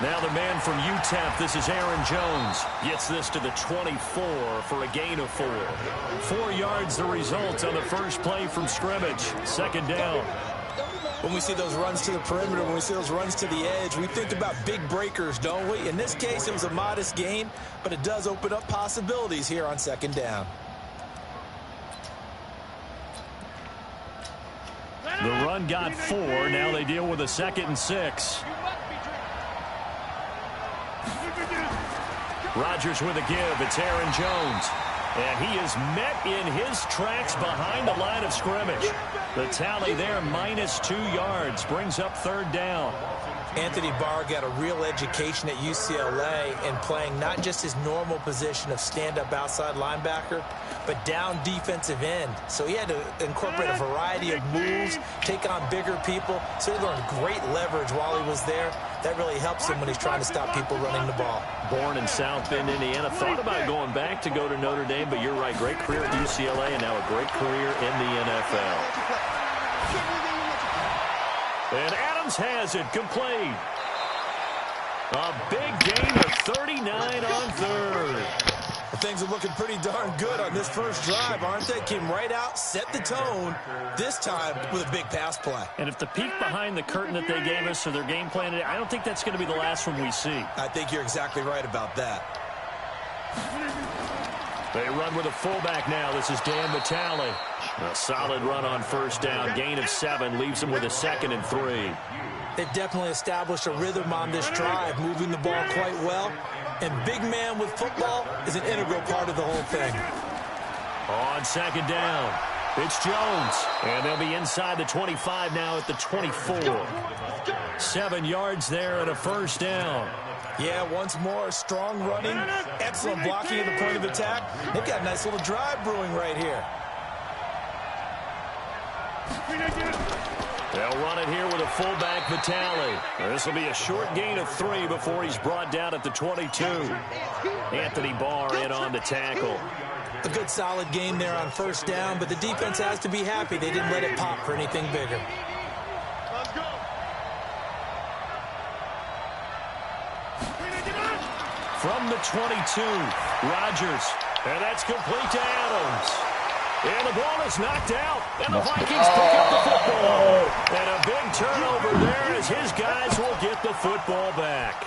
Now the man from UTEP, this is Aaron Jones, gets this to the 24 for a gain of 4. 4 yards the result on the first play from scrimmage. Second down. When we see those runs to the perimeter, when we see those runs to the edge, we think about big breakers, don't we? In this case, it was a modest gain, but it does open up possibilities here on second down. The run got 4. Now they deal with a 2nd and 6. Rodgers with a give. It's Aaron Jones. And he is met in his tracks behind the line of scrimmage. The tally there, -2 yards, brings up third down. Anthony Barr got a real education at UCLA in playing not just his normal position of stand-up outside linebacker, but down defensive end. So he had to incorporate a variety of moves, take on bigger people. So he learned great leverage while he was there. That really helps him when he's trying to stop people running the ball. Born in South Bend, Indiana. Thought about going back to go to Notre Dame, but you're right. Great career at UCLA and now a great career in the NFL. And Adams has it complete. A big gain of 39 on third. Well, things are looking pretty darn good on this first drive, aren't they? Came right out, set the tone, this time with a big pass play. And if the peek behind the curtain that they gave us or their game plan today, I don't think that's going to be the last one we see. I think you're exactly right about that. They run with a fullback now. This is Dan Vitale. A solid run on first down. Gain of 7 leaves them with a 2nd and 3. They've definitely established a rhythm on this drive, moving the ball quite well. And big man with football is an integral part of the whole thing. On second down, it's Jones. And they'll be inside the 25 now at the 24. 7 yards there and a first down. Yeah, once more, strong running, excellent blocking at the point of attack. They've got a nice little drive brewing right here. They'll run it here with a fullback, Vitale. This will be a short gain of 3 before he's brought down at the 22. Anthony Barr in on the tackle. A good solid game there on first down, but the defense has to be happy they didn't let it pop for anything bigger. From the 22, Rodgers. And that's complete to Adams. And the ball is knocked out. And the Vikings pick up the football. And a big turnover there as his guys will get the football back.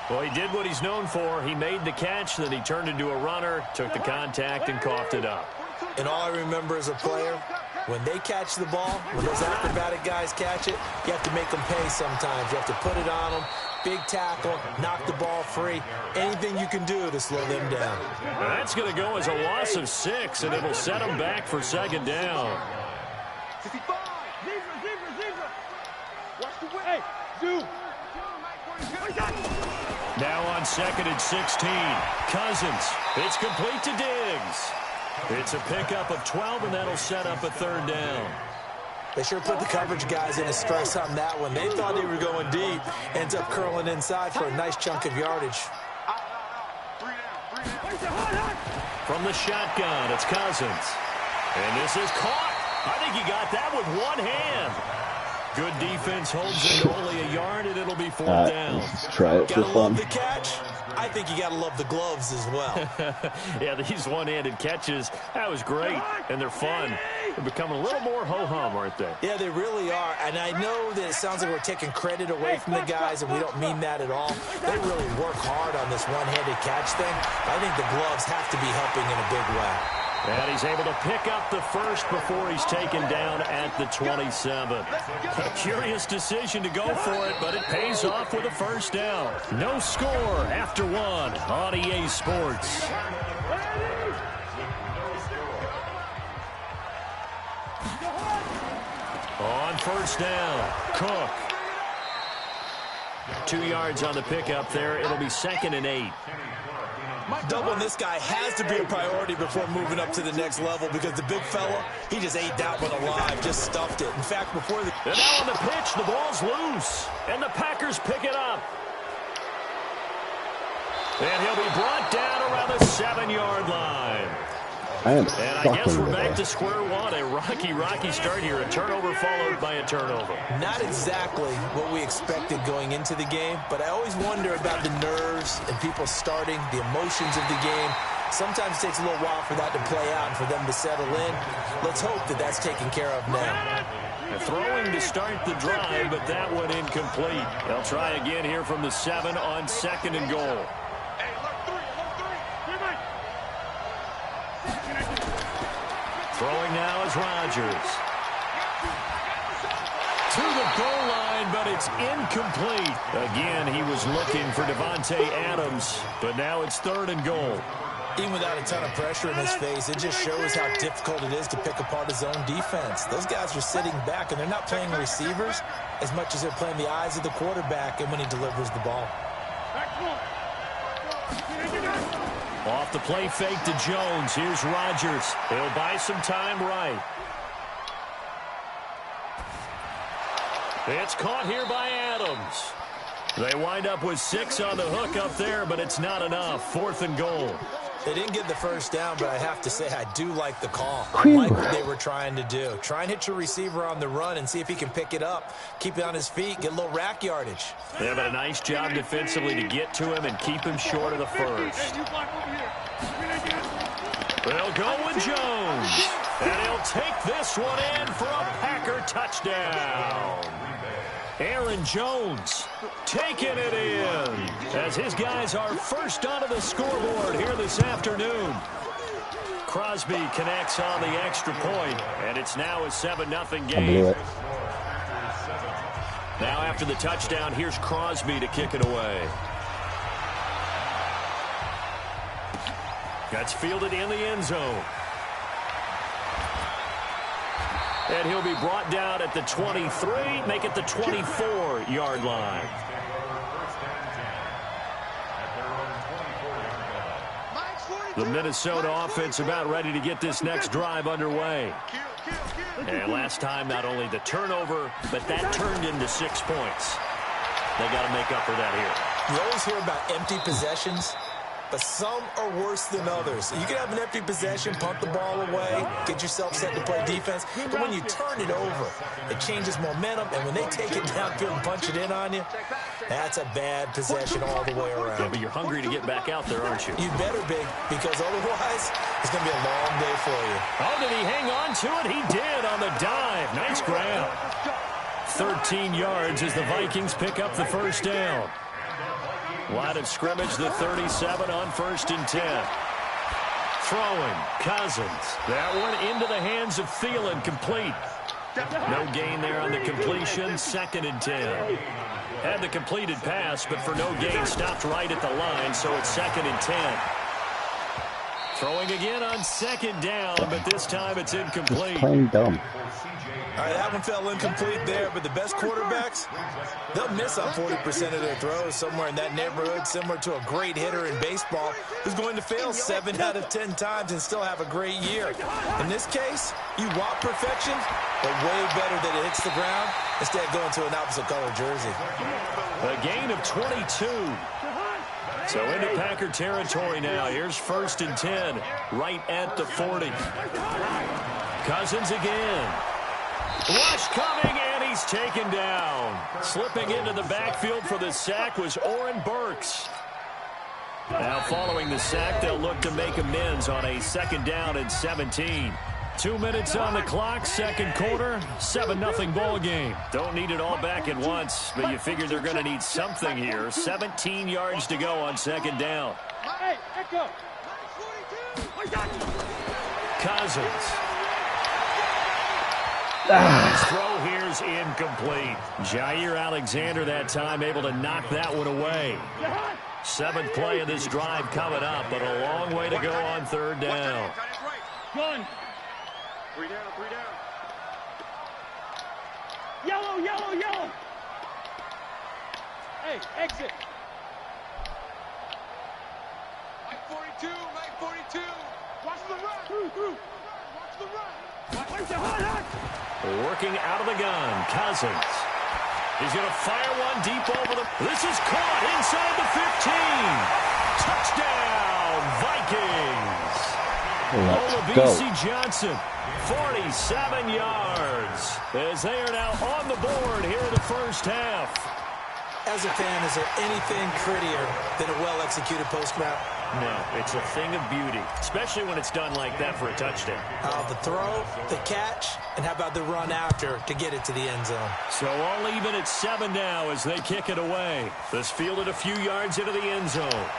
Well, he did what he's known for. He made the catch, then he turned into a runner, took the contact, and coughed it up. And all I remember as a player, when they catch the ball, when those acrobatic guys catch it, you have to make them pay sometimes. You have to put it on them. Big tackle, knock the ball free. Anything you can do to slow them down. That's going to go as a loss of 6, and it'll set them back for second down. Now on 2nd and 16, Cousins. It's complete to Diggs. It's a pickup of 12, and that'll set up a third down. They sure put the coverage guys in a stress on that one. They thought they were going deep. Ends up curling inside for a nice chunk of yardage. From the shotgun, it's Cousins. And this is caught. I think he got that with one hand. Good defense holds him to only a yard, and it'll be 4th down. Let's try it for Gotta fun. love the catch. I think you got to love the gloves as well. Yeah, these one-handed catches, that was great, and they're fun. They're becoming a little more ho-hum, aren't they? Yeah, they really are. And I know that it sounds like we're taking credit away from the guys, and we don't mean that at all. They really work hard on this one-handed catch thing. I think the gloves have to be helping in a big way. And he's able to pick up the first before he's taken down at the 27. A curious decision to go for it, but it pays off with a first down. No score after 1 on EA Sports. On first down, Cook. 2 yards on the pickup there. It'll be 2nd and 8. Doubling this guy has to be a priority before moving up to the next level because the big fella, he just ate that one alive, just stuffed it. In fact, before the... And now on the pitch, the ball's loose, and the Packers pick it up. And he'll be brought down around the 7-yard line. And I guess we're back to square one. A rocky start here. A turnover followed by a turnover. Not exactly what we expected going into the game, but I always wonder about the nerves and people starting, the emotions of the game. Sometimes it takes a little while for that to play out and for them to settle in. Let's hope that that's taken care of now. Throwing to start the drive, but that one incomplete. They'll try again here from the 7 on 2nd and goal. Throwing now is Rodgers. To the goal line, but it's incomplete. Again, he was looking for Davante Adams, but now it's 3rd and goal. Even without a ton of pressure in his face, it just shows how difficult it is to pick apart his own defense. Those guys are sitting back, and they're not playing receivers as much as they're playing the eyes of the quarterback and when he delivers the ball. Off the play fake to Jones. Here's Rodgers. He'll buy some time right. It's caught here by Adams. They wind up with 6 on the hook up there, but it's not enough. 4th and goal. They didn't get the first down, but I have to say I do like the call. I like what they were trying to do. Try and hit your receiver on the run and see if he can pick it up. Keep it on his feet, get a little rack yardage. Yeah, but a nice job defensively to get to him and keep him short of the first. They'll go with Jones. And he'll take this one in for a Packer touchdown. Aaron Jones taking it in as his guys are first onto the scoreboard here this afternoon. Crosby connects on the extra point, and it's now a 7-0 game. Now after the touchdown, here's Crosby to kick it away. That's fielded in the end zone. And he'll be brought down at the 23, make it the 24-yard line. The Minnesota offense about ready to get this next drive underway. And last time, not only the turnover, but that turned into 6 points. They got to make up for that here. You always hear about empty possessions, but some are worse than others. You can have an empty possession, punt the ball away, get yourself set to play defense. But when you turn it over, it changes momentum. And when they take it downfield and punch it in on you, that's a bad possession all the way around. Yeah, but you're hungry to get back out there, aren't you? You better be, because otherwise it's going to be a long day for you. Oh, did he hang on to it? He did on the dive. Nice grab. 13 yards as the Vikings pick up the first down. Line of scrimmage, the 37 on 1st and 10. Throwing, Cousins. That one into the hands of Thielen, complete. No gain there on the completion, 2nd and 10. Had the completed pass, but for no gain, stopped right at the line, so it's 2nd and 10. Throwing again on 2nd down, but this time it's incomplete. Playing dumb. All right, that one fell incomplete there, but the best quarterbacks, they'll miss on 40% of their throws, somewhere in that neighborhood, similar to a great hitter in baseball who's going to fail 7 out of 10 times and still have a great year. In this case, you want perfection, but way better that it hits the ground instead of going to an opposite color jersey. A gain of 22. So into Packer territory now. Here's 1st and 10, right at the 40. Cousins again. Rush coming, and he's taken down. Slipping into the backfield for the sack was Oren Burks. Now following the sack, they'll look to make amends on a 2nd down and 17. 2 minutes on the clock, 2nd quarter, 7-0 ball game. Don't need it all back at once, but you figure they're going to need something here. 17 yards to go on 2nd down. Cousins. His throw here's incomplete. Jair Alexander that time able to knock that one away. 7th play of this drive coming up, but a long way to go on 3rd down. Gun. 3 down, 3 down. Yellow, yellow, yellow. Hey, exit. Mike 42, Mike 42. Watch the run. Through. Watch the run. Watch the hot. Working out of the gun, Cousins. He's going to fire one deep over the... This is caught inside the 15. Touchdown, Vikings. Let's go. Johnson, 47 yards, as they are now on the board here in the first half. As a fan, is there anything prettier than a well-executed post-route? No, it's a thing of beauty, especially when it's done like that for a touchdown. The throw, the catch, and how about the run after to get it to the end zone? So all even at 7 now as they kick it away. This fielded a few yards into the end zone.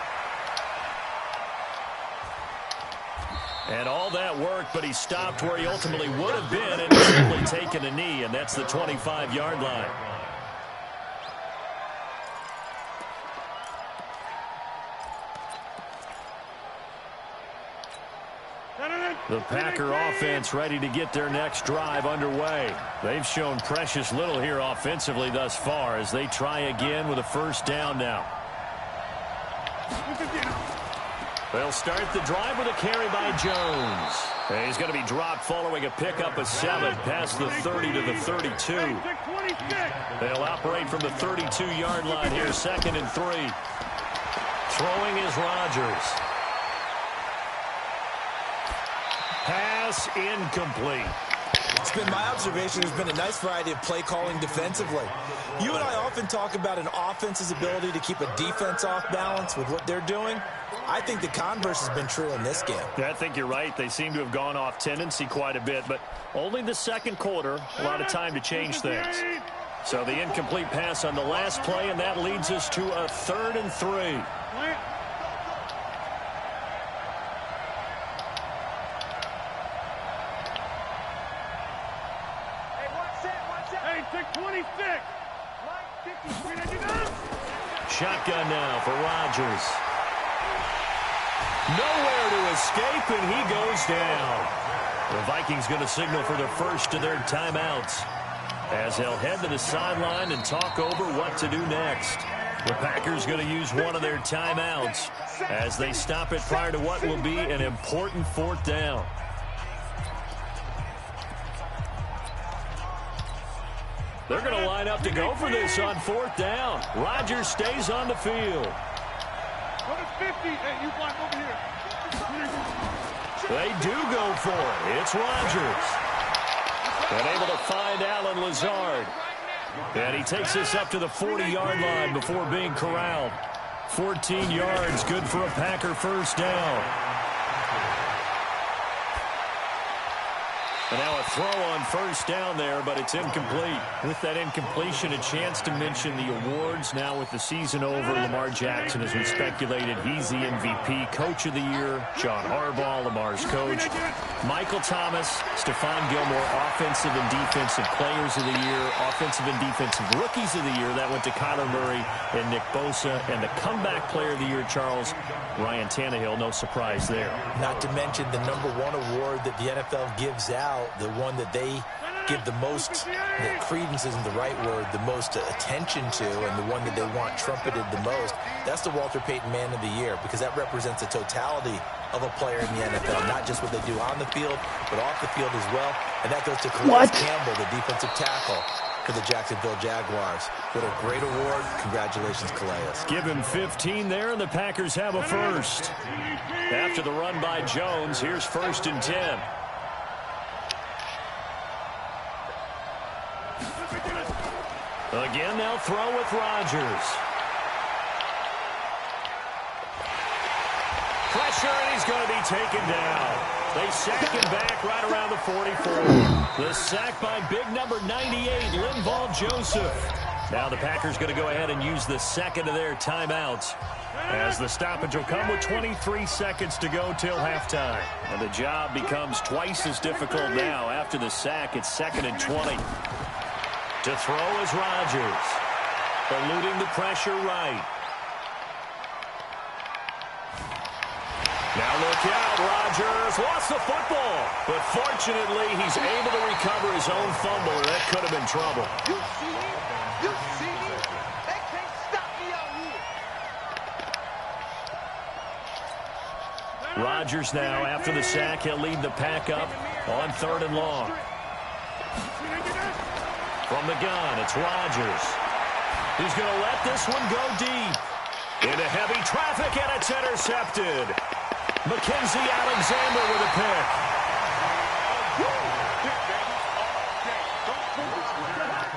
And all that work, but he stopped where he ultimately would have been and simply taken a knee, and that's the 25-yard line. The Packer offense ready to get their next drive underway. They've shown precious little here offensively thus far as they try again with a first down now. They'll start the drive with a carry by Jones. And he's going to be dropped following a pickup of 7 past the 30 to the 32. They'll operate from the 32-yard line here, 2nd and 3. Throwing is Rodgers. Pass incomplete. It's been my observation there's been a nice variety of play calling defensively. You and I often talk about an offense's ability to keep a defense off balance with what they're doing. I think the converse has been true in this game. Yeah, I think you're right. They seem to have gone off tendency quite a bit, but only the second quarter, a lot of time to change things. So the incomplete pass on the last play, and that leads us to a 3rd and 3. Shotgun now for Rodgers. Nowhere to escape, and he goes down. The Vikings going to signal for the first of their timeouts as they'll head to the sideline and talk over what to do next. The Packers going to use one of their timeouts as they stop it prior to what will be an important 4th down. They're going to line up to go for this on 4th down. Rodgers stays on the field. They do go for it. It's Rodgers. And able to find Allen Lazard. And he takes this up to the 40-yard line before being corralled. 14 yards, good for a Packer first down. And now a throw on first down there, but it's incomplete. With that incompletion, a chance to mention the awards. Now with the season over, Lamar Jackson, as we speculated, he's the MVP, Coach of the Year. John Harbaugh, Lamar's coach. Michael Thomas, Stephon Gilmore, Offensive and Defensive Players of the Year. Offensive and Defensive Rookies of the Year. That went to Kyler Murray and Nick Bosa. And the Comeback Player of the Year, Charles, Ryan Tannehill. No surprise there. Not to mention the #1 award that the NFL gives out. The one that they give the most, the credence isn't the right word, the most attention to, and the one that they want trumpeted the most, that's the Walter Payton Man of the Year, because that represents the totality of a player in the NFL, not just what they do on the field, but off the field as well. And that goes to Calais Campbell, the defensive tackle for the Jacksonville Jaguars. What a great award. Congratulations, Calais. Give him 15 there, and the Packers have a first. After the run by Jones, here's 1st and 10. Again, they'll throw with Rodgers. Pressure, and he's going to be taken down. They sack him back right around the 44. The sack by big number 98, Linval Joseph. Now the Packers going to go ahead and use the second of their timeouts, as the stoppage will come with 23 seconds to go till halftime. And the job becomes twice as difficult now. After the sack, it's 2nd and 20. To throw is Rodgers, eluding the pressure right. Now look out, Rodgers lost the football, but fortunately he's able to recover his own fumble, or that could have been trouble. You see me? You see me? They can't stop me out here. Rodgers now, after the sack, he'll lead the pack up on 3rd and long. From the gun, it's Rodgers. He's going to let this one go deep. Into heavy traffic, and it's intercepted. Mackenzie Alexander with a pick.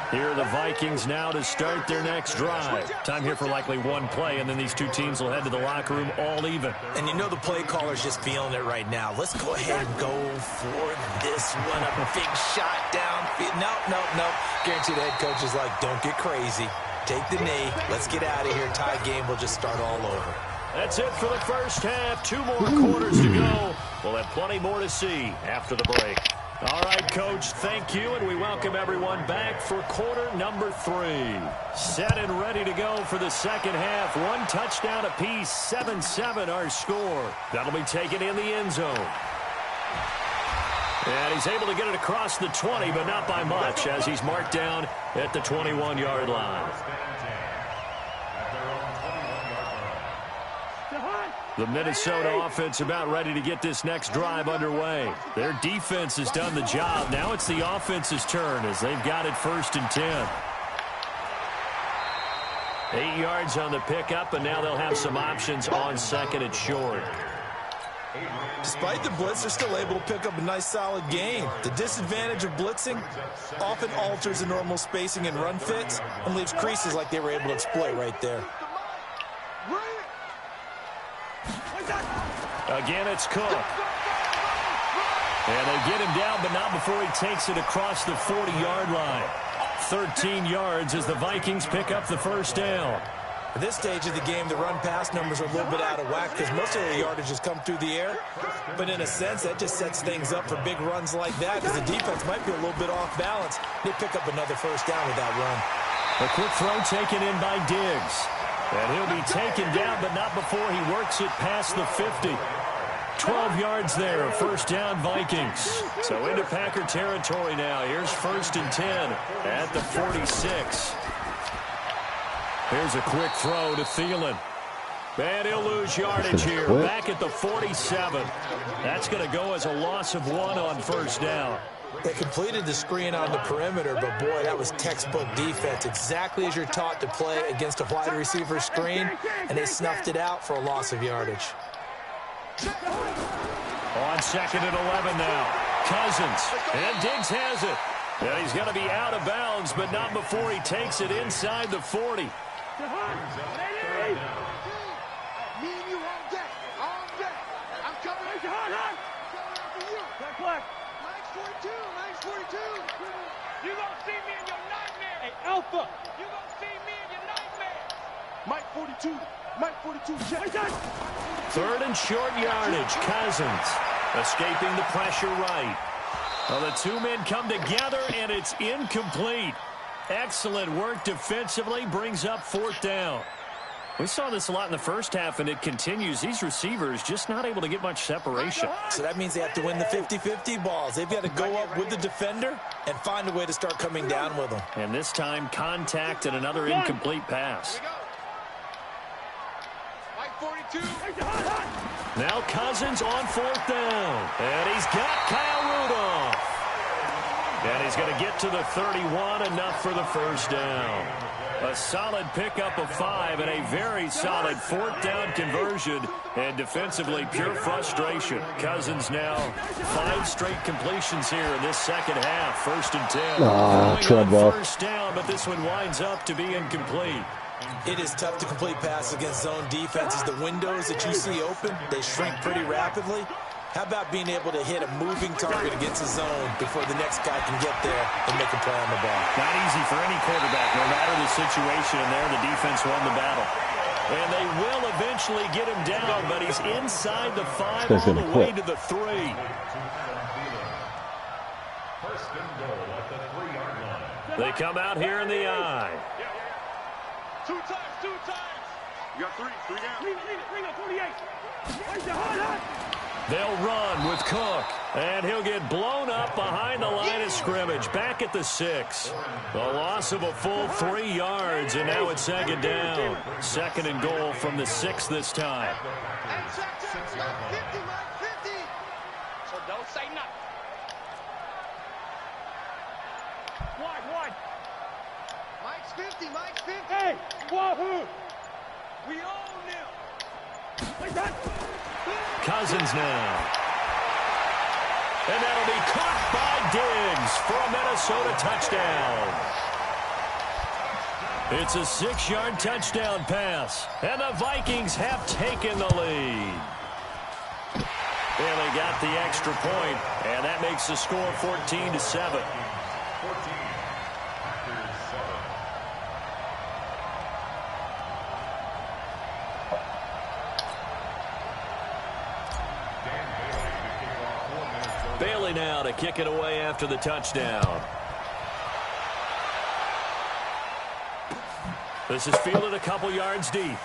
Here are the Vikings now to start their next drive. Time here for likely one play, and then these two teams will head to the locker room all even. And you know the play caller's just feeling it right now. Let's go ahead and go for this one. A big shot downfield. No. Guarantee the head coach is like, don't get crazy. Take the knee. Let's get out of here. Tie game will just start all over. That's it for the first half. 2 more quarters to go. We'll have plenty more to see after the break. All right, Coach, thank you, and we welcome everyone back for quarter number 3. Set and ready to go for the second half. 1 touchdown apiece, 7-7 our score. That'll be taken in the end zone. And he's able to get it across the 20, but not by much, as he's marked down at the 21-yard line. The Minnesota offense about ready to get this next drive underway. Their defense has done the job. Now it's the offense's turn as they've got it 1st and 10. 8 yards on the pickup, and now they'll have some options on 2nd and short. Despite the blitz, they're still able to pick up a nice, solid gain. The disadvantage of blitzing often alters the normal spacing and run fits and leaves creases like they were able to exploit right there. Again, it's Cook. And they get him down, but not before he takes it across the 40-yard line. 13 yards as the Vikings pick up the first down. At this stage of the game, the run-pass numbers are a little bit out of whack because most of their yardage has come through the air. But in a sense, that just sets things up for big runs like that because the defense might be a little bit off balance. They pick up another first down with that run. A quick throw taken in by Diggs. And he'll be taken down, but not before he works it past the 50. 12 yards there, first down Vikings. So into Packer territory now. Here's 1st and 10 at the 46. Here's a quick throw to Thielen. And he'll lose yardage here. Back at the 47. That's going to go as a loss of 1 on first down. They completed the screen on the perimeter, but boy, that was textbook defense. Exactly as you're taught to play against a wide receiver screen, and they snuffed it out for a loss of yardage. On 2nd and 11 now. Cousins. And Diggs has it. And he's going to be out of bounds, but not before he takes it inside the 40. Me and you all day. All day. I'm coming. Mike's 42. Mike's 42. You gonna see me in your nightmare. Hey, Alpha. You gonna see me in your nightmare. Mike 42. Mike 42. Check. 3rd and short yardage. Cousins escaping the pressure right. Well, the 2 men come together, and it's incomplete. Excellent work defensively. Brings up 4th down. We saw this a lot in the first half, and it continues. These receivers just not able to get much separation. So that means they have to win the 50-50 balls. They've got to go up with the defender and find a way to start coming down with them. And this time, contact and another incomplete pass. Mike 42. Now Cousins on 4th down. And he's got Kyle Rudolph. And he's going to get to the 31, enough for the first down. A solid pickup of 5 and a very solid 4th down conversion. And defensively, pure frustration. Cousins now 5 straight completions here in this second half. 1st and 10. Treadwell. First down, but this one winds up to be incomplete. It is tough to complete passes against zone defenses. The windows that you see open, they shrink pretty rapidly. How about being able to hit a moving target against a zone before the next guy can get there and make a play on the ball? Not easy for any quarterback, no matter the situation. And there, the defense won the battle. And they will eventually get him down, but he's inside the 5 all the way to the 3. They come out here in the I. 2 times. You got 3 down. Ring up 48. They'll run with Cook, and he'll get blown up behind the line of scrimmage, back at the 6. A loss of a full 3 yards, and now it's 2nd down. 2nd and goal from the 6 this time. And check. Mike 50. So don't say nothing. Wide. Mike's 50. Hey, wahoo! We own them. Cousins now. And that'll be caught by Diggs for a Minnesota touchdown. It's a 6-yard touchdown pass, and the Vikings have taken the lead. And they got the extra point, and that makes the score 14-7. Bailey now to kick it away after the touchdown. This is fielded a couple yards deep.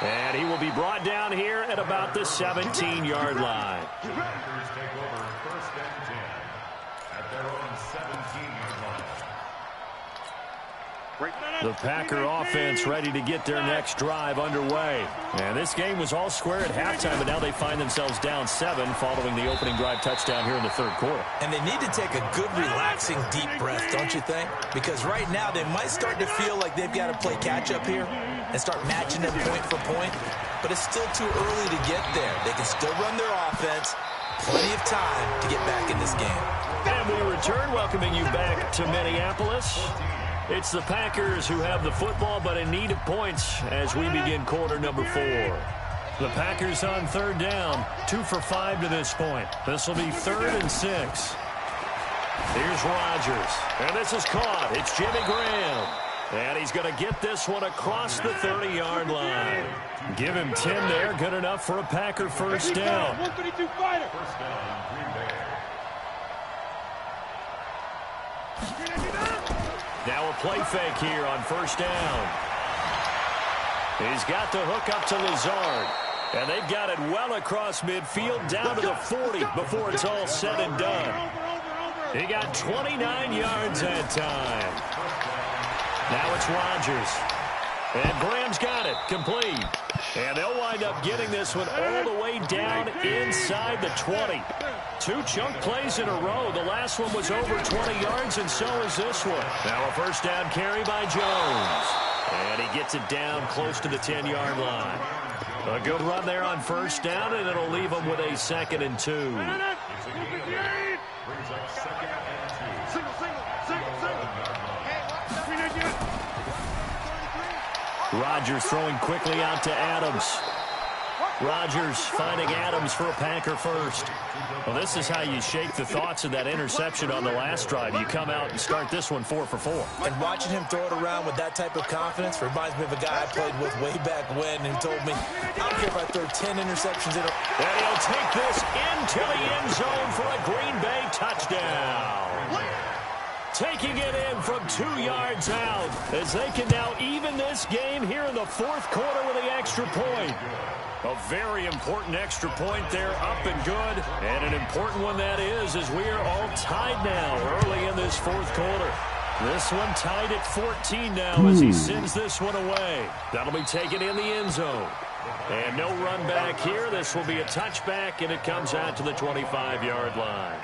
And he will be brought down here at about the 17-yard line. The Packers take over 1st and 10 at their own 17-yard line. The Packer offense ready to get their next drive underway. And this game was all square at halftime, but now they find themselves down 7 following the opening drive touchdown here in the 3rd quarter. And they need to take a good, relaxing, deep breath, don't you think? Because right now they might start to feel like they've got to play catch-up here and start matching them point for point. But it's still too early to get there. They can still run their offense. Plenty of time to get back in this game. And we return, welcoming you back to Minneapolis. It's the Packers who have the football, but in need of points as we begin quarter number 4. The Packers on 3rd down, 2 for 5 to this point. This will be 3rd and 6. Here's Rodgers, and this is caught. It's Jimmy Graham, and he's going to get this one across the 30-yard line. Give him 10 there, good enough for a Packer 1st down. 132 fighter. 1st down, Green Bay. Now a play fake here on 1st down. He's got the hook up to Lazard. And they've got it well across midfield down to the 40 before it's all said and done. He got 29 yards that time. Now it's Rodgers. And Graham's got it. Complete. And they'll wind up getting this one all the way down inside the 20. 2 chunk plays in a row. The last one was over 20 yards, and so is this one. Now a 1st down carry by Jones. And he gets it down close to the 10-yard line. A good run there on 1st down, and it'll leave him with a 2nd and 2. Brings up 2nd and 2. Single. Rodgers throwing quickly out to Adams. Rodgers finding Adams for a Packer 1st. Well, this is how you shake the thoughts of that interception on the last drive. You come out and start this one 4 for 4. And watching him throw it around with that type of confidence reminds me of a guy I played with way back when who told me, I don't care if I throw 10 interceptions in a... And he'll take this into the end zone for a Green Bay touchdown. Taking it in from 2 yards out as they can now even this game here in the 4th quarter with the extra point. A very important extra point there, up and good. And an important one that is, as we are all tied now early in this 4th quarter. This one tied at 14 now as he sends this one away. That'll be taken in the end zone. And no run back here. This will be a touchback, and it comes out to the 25-yard line.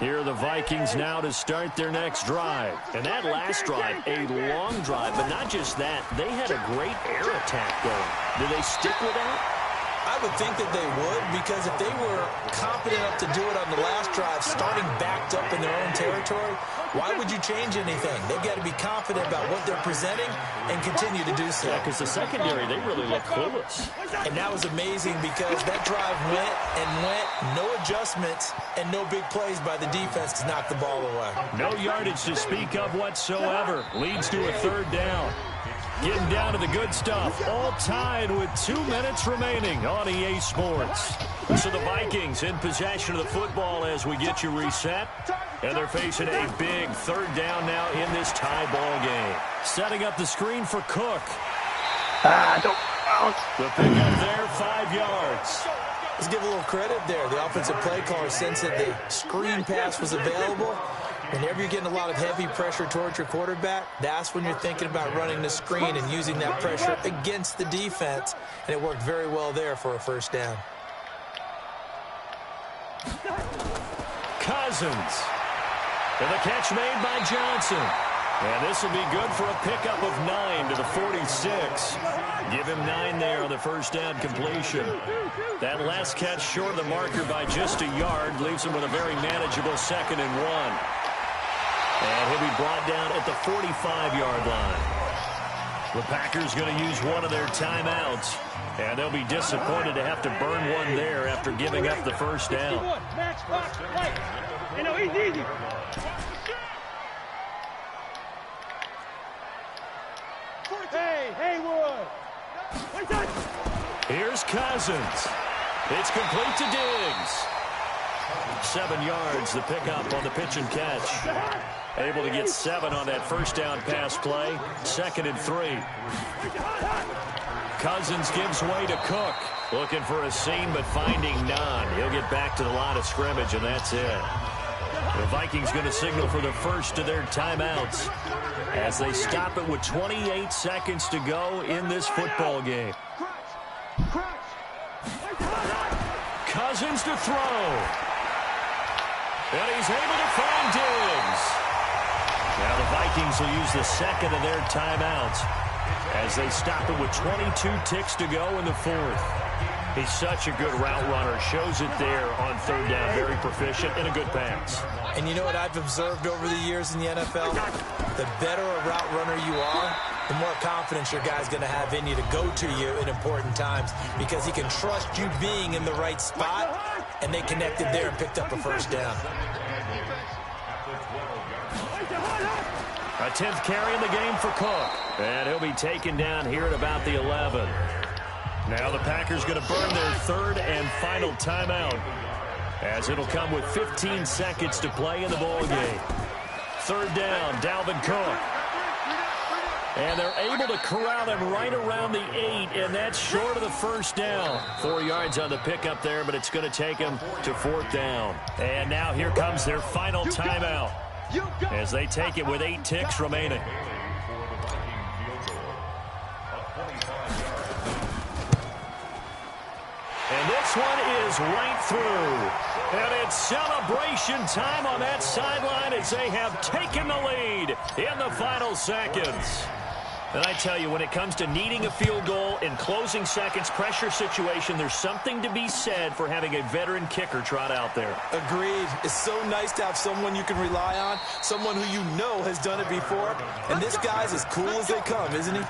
Here are the Vikings now to start their next drive. And that last drive, a long drive, but not just that. They had a great air attack going. Do they stick with that? I would think that they would, because if they were confident enough to do it on the last drive, starting backed up in their own territory, why would you change anything? They've got to be confident about what they're presenting and continue to do so. Yeah, because the secondary, they really look clueless. And that was amazing because that drive went and went, no adjustments, and no big plays by the defense to knock the ball away. No yardage to speak of whatsoever. Leads to a 3rd down. Getting down to the good stuff. All tied with 2 minutes remaining on EA Sports. So the Vikings in possession of the football as we get you reset. And they're facing a big 3rd down now in this tie ball game. Setting up the screen for Cook. Don't bounce. The pickup there, 5 yards. Let's give a little credit there. The offensive play caller sensed that the screen pass was available. Whenever you're getting a lot of heavy pressure towards your quarterback, that's when you're thinking about running the screen and using that pressure against the defense. And it worked very well there for a 1st down. Cousins. And the catch made by Johnson. And this will be good for a pickup of 9 to the 46. Give him 9 there on the first down completion. That last catch short of the marker by just a yard leaves him with a very manageable 2nd and 1. And he'll be brought down at the 45-yard line. The Packers going to use one of their timeouts. And they'll be disappointed to have to burn one there after giving up the first down. Here's Cousins. It's complete to Diggs. 7 yards, the pickup on the pitch and catch. Able to get 7 on that first down pass play. 2nd and 3. Cousins gives way to Cook. Looking for a seam, but finding none. He'll get back to the line of scrimmage, and that's it. The Vikings going to signal for the first of their timeouts as they stop it with 28 seconds to go in this football game. Cousins to throw. And he's able to find Diggs. Now the Vikings will use the second of their timeouts as they stop it with 22 ticks to go in the 4th. He's such a good route runner. Shows it there on 3rd down. Very proficient and a good pass. And you know what I've observed over the years in the NFL? The better a route runner you are, the more confidence your guy's going to have in you to go to you in important times because he can trust you being in the right spot, and they connected there and picked up a first down. A 10th carry in the game for Cook. And he'll be taken down here at about the 11. Now the Packers going to burn their 3rd and final timeout as it'll come with 15 seconds to play in the ball game. 3rd down, Dalvin Cook. And they're able to corral him right around the 8, and that's short of the first down. 4 yards on the pickup there, but it's going to take him to 4th down. And now here comes their final timeout as they take it with 8 ticks remaining. And this one is right through. And it's celebration time on that sideline as they have taken the lead in the final seconds. And I tell you, when it comes to needing a field goal in closing seconds, pressure situation, there's something to be said for having a veteran kicker trot out there. Agreed. It's so nice to have someone you can rely on, someone who you know has done it before. And this guy's as cool as they come, isn't he?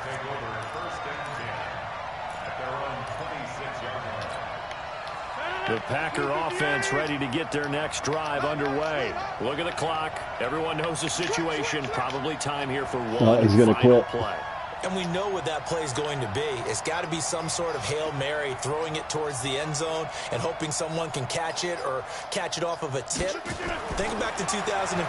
The Packer offense ready to get their next drive underway. Look at the clock. Everyone knows the situation. Probably time here for one final play. And we know what that play is going to be. It's got to be some sort of Hail Mary, throwing it towards the end zone and hoping someone can catch it or catch it off of a tip. Think back to 2015.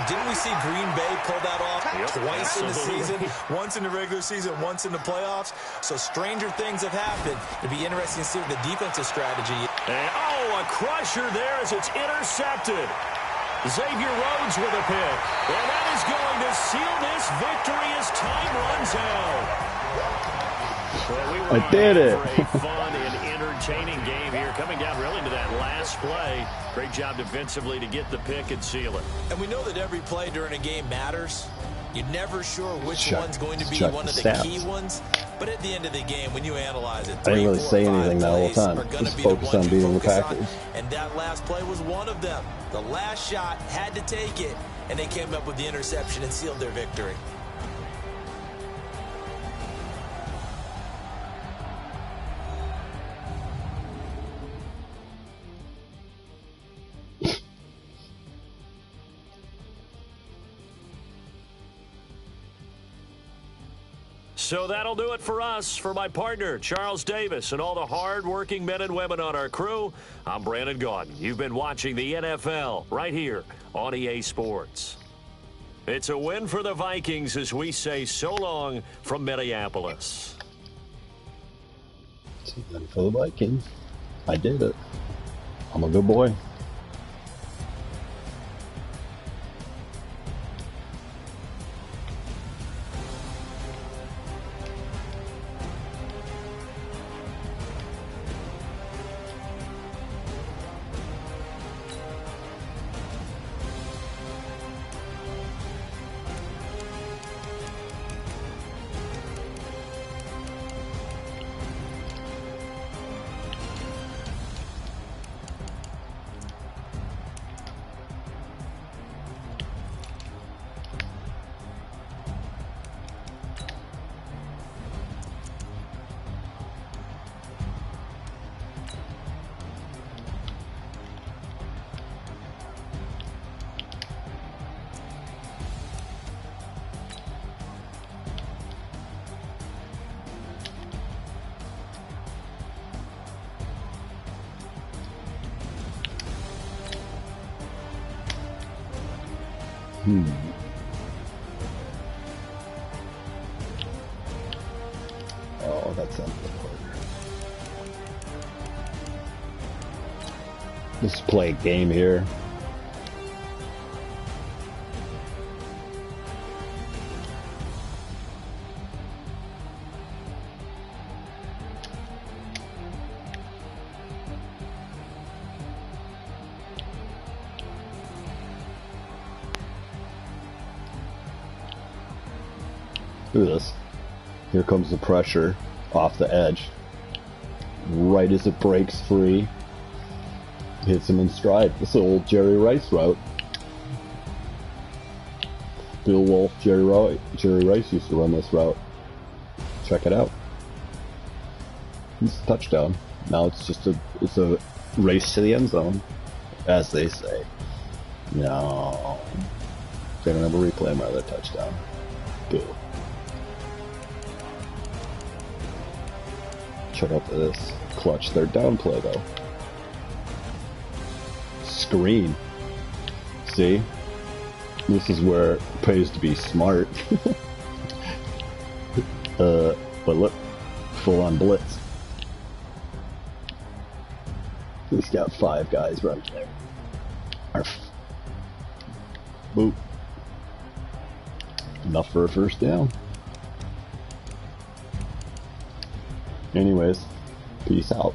Didn't we see Green Bay pull that off twice in the season? Once in the regular season, once in the playoffs. So stranger things have happened. It'd be interesting to see what the defensive strategy. And, a crusher there as it's intercepted. Xavier Rhodes with a pick. And that is going to seal this victory as time runs out. Well, we I did it. For a fun and entertaining game here. Coming down really to that last play. Great job defensively to get the pick and seal it. And we know that every play during a game matters. You're never sure which one's going to be one of the stats. key ones. But at the end of the game, when you analyze it, I didn't really say anything that whole time. Just focused on beating the Packers. And that last play was one of them. The last shot had to take it, and they came up with the interception and sealed their victory. So that'll do it for us. For my partner, Charles Davis, and all the hard-working men and women on our crew, I'm Brandon Gaudin. You've been watching the NFL right here on EA Sports. It's a win for the Vikings as we say so long from Minneapolis. It's a win for the Vikings. I did it. I'm a good boy. Oh, that sounds good. Let's play a game here. Look at this. Here comes the pressure off the edge. Right as it breaks free, hits him in stride. This is the old Jerry Rice route. Bill Wolf, Jerry Rice used to run this route. Check it out. It's a touchdown. Now it's just a race to the end zone, as they say. No, they're gonna have a replay of my other touchdown. Boo. Check out this clutch third down play though. Screen. See? This is where it pays to be smart. But look, full on blitz. He's got 5 guys right there. Boop. Enough for a first down. Anyways, peace out.